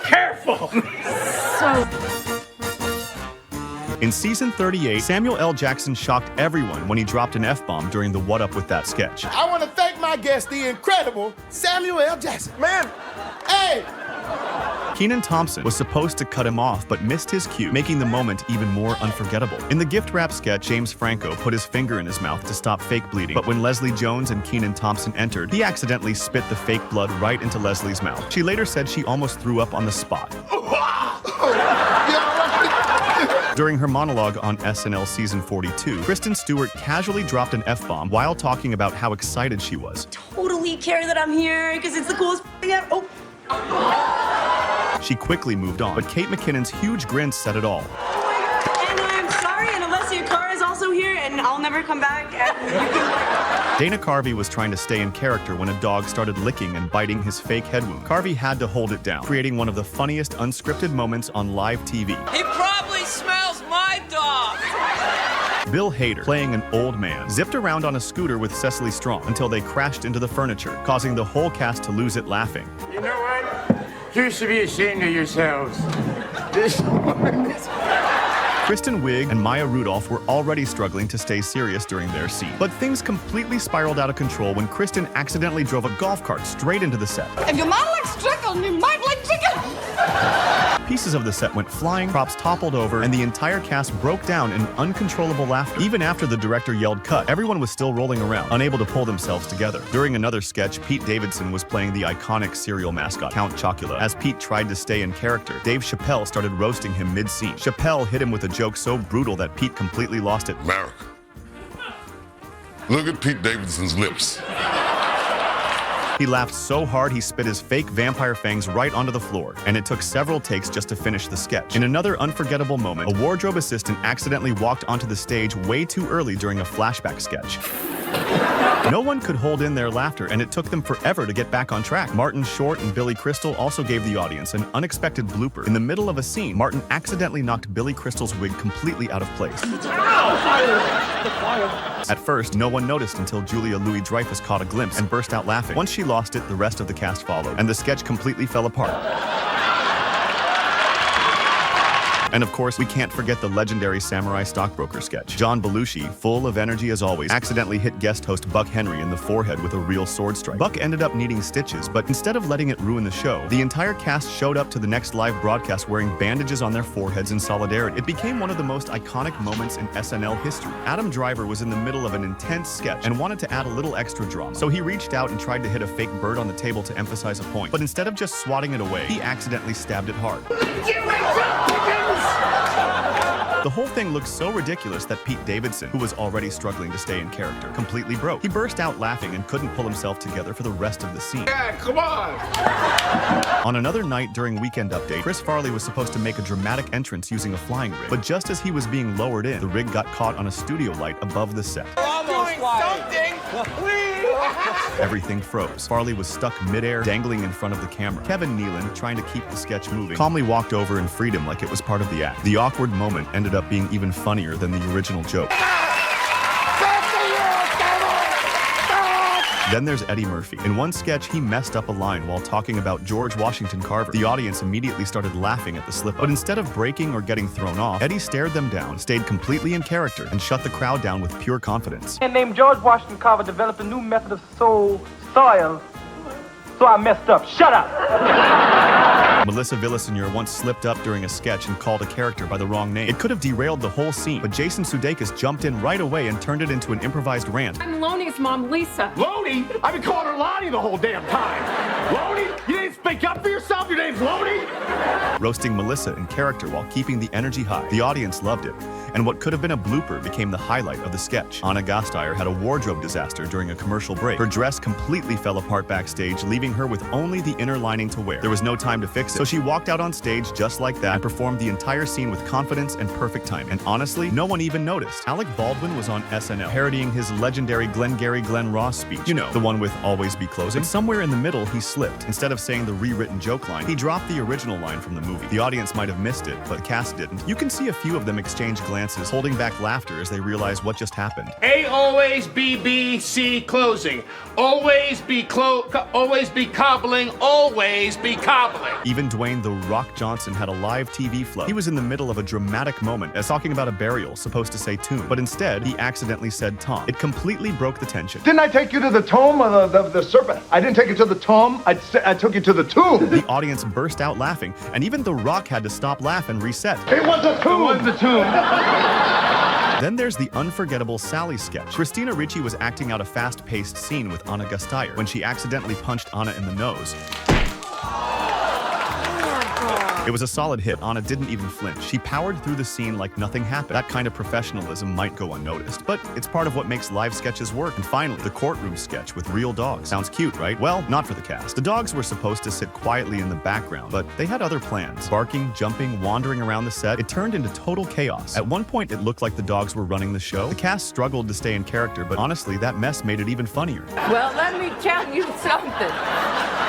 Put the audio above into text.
careful! So... In season 38, Samuel L. Jackson shocked everyone when he dropped an F-bomb during the What Up With That sketch. I want to thank my guest, the incredible Samuel L. Jackson. Man, hey! Kenan Thompson was supposed to cut him off, but missed his cue, making the moment even more unforgettable. In the gift wrap sketch, James Franco put his finger in his mouth to stop fake bleeding, but when Leslie Jones and Kenan Thompson entered, he accidentally spit the fake blood right into Leslie's mouth. She later said she almost threw up on the spot. During her monologue on SNL season 42, Kristen Stewart casually dropped an F-bomb while talking about how excited she was. Totally care that I'm here, because it's the coolest thing ever. She quickly moved on, but Kate McKinnon's huge grin said it all. Oh my God, and I'm sorry, and Alessia Cara is also here, and I'll never come back, and you can... Dana Carvey was trying to stay in character when a dog started licking and biting his fake head wound. Carvey had to hold it down, creating one of the funniest unscripted moments on live TV. He probably smells my dog! Bill Hader, playing an old man, zipped around on a scooter with Cecily Strong until they crashed into the furniture, causing the whole cast to lose it laughing. You know what? You should be ashamed of yourselves. Kristen Wiig and Maya Rudolph were already struggling to stay serious during their scene. But things completely spiraled out of control when Kristen accidentally drove a golf cart straight into the set. If your mom likes chicken, you might like chicken! Pieces of the set went flying, props toppled over, and the entire cast broke down in uncontrollable laughter. Even after the director yelled cut, everyone was still rolling around, unable to pull themselves together. During another sketch, Pete Davidson was playing the iconic cereal mascot, Count Chocula. As Pete tried to stay in character, Dave Chappelle started roasting him mid-scene. Chappelle hit him with a joke so brutal that Pete completely lost it. America, look at Pete Davidson's lips. He laughed so hard he spit his fake vampire fangs right onto the floor, and it took several takes just to finish the sketch. In another unforgettable moment, a wardrobe assistant accidentally walked onto the stage way too early during a flashback sketch. No one could hold in their laughter, and it took them forever to get back on track. Martin Short and Billy Crystal also gave the audience an unexpected blooper. In the middle of a scene, Martin accidentally knocked Billy Crystal's wig completely out of place. At first, no one noticed until Julia Louis-Dreyfus caught a glimpse and burst out laughing. Once she lost it, the rest of the cast followed, and the sketch completely fell apart. And of course, we can't forget the legendary Samurai Stockbroker sketch. John Belushi, full of energy as always, accidentally hit guest host Buck Henry in the forehead with a real sword strike. Buck ended up needing stitches, but instead of letting it ruin the show, the entire cast showed up to the next live broadcast wearing bandages on their foreheads in solidarity. It became one of the most iconic moments in SNL history. Adam Driver was in the middle of an intense sketch and wanted to add a little extra drama, so he reached out and tried to hit a fake bird on the table to emphasize a point. But instead of just swatting it away, he accidentally stabbed it hard. The whole thing looked so ridiculous that Pete Davidson, who was already struggling to stay in character, completely broke. He burst out laughing and couldn't pull himself together for the rest of the scene. Yeah, come on! On another night during Weekend Update, Chris Farley was supposed to make a dramatic entrance using a flying rig. But just as he was being lowered in, the rig got caught on a studio light above the set. Doing something! Everything froze. Farley was stuck midair, dangling in front of the camera. Kevin Nealon, trying to keep the sketch moving, calmly walked over and freed him like it was part of the act. The awkward moment ended up being even funnier than the original joke. Then there's Eddie Murphy. In one sketch, he messed up a line while talking about George Washington Carver. The audience immediately started laughing at the slip-up. But instead of breaking or getting thrown off, Eddie stared them down, stayed completely in character, and shut the crowd down with pure confidence. And named George Washington Carver developed a new method of soil, so I messed up. Shut up! Melissa Villaseñor once slipped up during a sketch and called a character by the wrong name. It could have derailed the whole scene, but Jason Sudeikis jumped in right away and turned it into an improvised rant. I'm Lonnie's mom, Lisa. Lonnie? I've been calling her Lonnie the whole damn time. Lonnie? You didn't speak up for yourself? Your name's Lonnie? Roasting Melissa in character while keeping the energy high. The audience loved it, and what could have been a blooper became the highlight of the sketch. Anna Gasteyer had a wardrobe disaster during a commercial break. Her dress completely fell apart backstage, leaving her with only the inner lining to wear. There was no time to fix it, so she walked out on stage just like that and performed the entire scene with confidence and perfect timing. And honestly, no one even noticed. Alec Baldwin was on SNL, parodying his legendary Glengarry Glen Ross speech. You know, the one with "Always Be Closing." But somewhere in the middle, he slipped. Instead of saying the rewritten joke line, he dropped the original line from the movie. The audience might have missed it, but the cast didn't. You can see a few of them exchange glances, holding back laughter as they realize what just happened. A always be B, C closing. Always be cobbling, always be cobbling. Even Dwayne "The Rock" Johnson had a live TV flow. He was in the middle of a dramatic moment as talking about a burial supposed to say tomb, but instead he accidentally said Tom. It completely broke the tension. Didn't I take you to the tomb of the serpent? I didn't take you to the tomb. I took you to the tomb. The audience burst out laughing, and even The Rock had to stop laugh and reset. It was a tomb. It was the tomb. Then there's the unforgettable Sally sketch. Christina Ricci was acting out a fast-paced scene with Anna Gasteyer when she accidentally punched Anna in the nose. It was a solid hit. Anna didn't even flinch. She powered through the scene like nothing happened. That kind of professionalism might go unnoticed, but it's part of what makes live sketches work. And finally, the courtroom sketch with real dogs. Sounds cute, right? Well, not for the cast. The dogs were supposed to sit quietly in the background, but they had other plans. Barking, jumping, wandering around the set. It turned into total chaos. At one point, it looked like the dogs were running the show. The cast struggled to stay in character, but honestly, that mess made it even funnier. Well, let me tell you something.